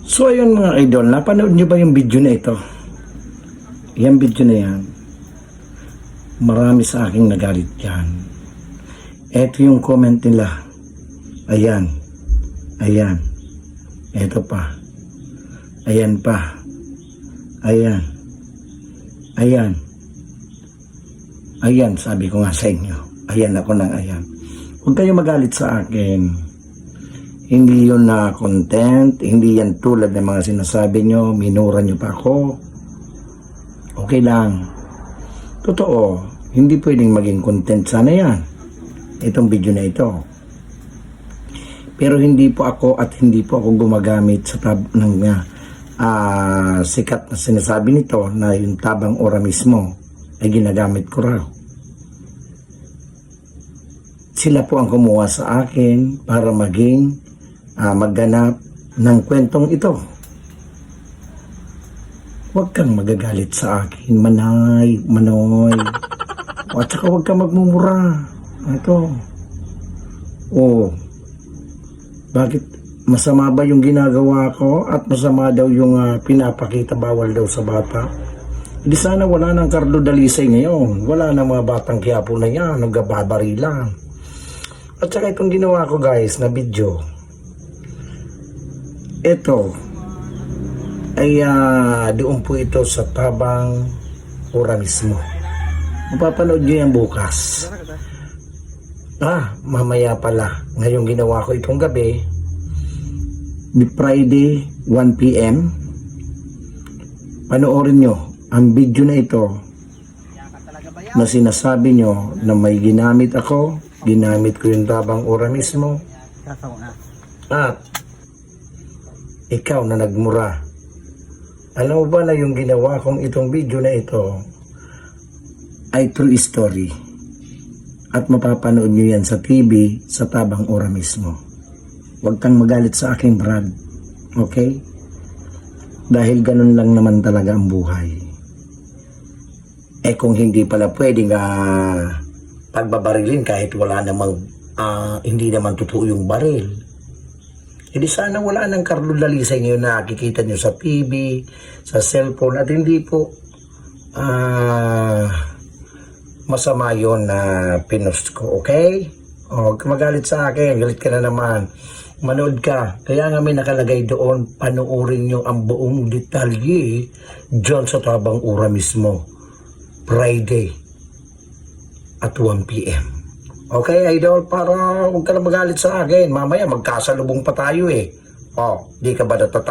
So ayun mga idol, napanood nyo ba yung video na ito? Yung video na yan, marami sa aking nagalit dyan. Ito yung comment nila. Ayan. Ayan. Ito pa. Ayan pa. Ayan. Ayan. Ayan, sabi ko nga sa inyo. Ayan ako ng ayan. Huwag kayo magalit sa akin. Hindi yun na content, hindi yan tulad ng mga sinasabi nyo, minura nyo pa ako. Okay lang. Totoo, hindi pwedeng maging content sana yan. Itong video na ito. Pero hindi po ako at hindi po ako gumagamit sa sikat na sinasabi nito na yung tabang ora mismo ay ginagamit ko raw. Sila po ang kumuha sa akin para maging magganap ng kwentong ito. Huwag kang magagalit sa akin, Manay, Manoy. At saka huwag kang magmumura. Ito. Oh, bakit masama ba yung ginagawa ko at masama daw yung pinapakita, bawal daw sa bata? Hindi sana wala nang Carlo Dalisay ngayon. Wala nang mga batang Quiapo na yan, nagbababari lang. At saka itong ginawa ko guys na video, ito ay doon po ito sa tabang ora mismo. Mapapanood nyo yan bukas. Mamaya pala. Ngayong ginawa ko itong gabi, Friday 1 PM. Panoorin nyo ang video na ito na sinasabi nyo na may ginamit ako. Ginamit ko yung tabang ora mismo. At ikaw na nagmura. Alam mo ba na yung ginawa kong itong video na ito ay true story. At mapapanood nyo yan sa TV sa tabang ora mismo. Huwag kang magalit sa aking Brad. Okay? Dahil ganun lang naman talaga ang buhay. Kung hindi pala pwedeng pagbabarilin kahit wala namang hindi naman totoo yung baril. Hindi sana wala ng Carlo Dalisay ngayon na nakikita nyo sa TV, sa cellphone, at hindi po masama yun na pinost ko, okay? Huwag ka magalit sa akin, galit ka na naman. Manood ka. Kaya nga may nakalagay doon, panoorin nyo ang buong detalye dyan sa tabang ora mismo. Friday at 1 PM. Okay, idol, para huwag ka na magalit sa akin. Mamaya magkasalubong pa tayo eh. Di ka ba natatakot?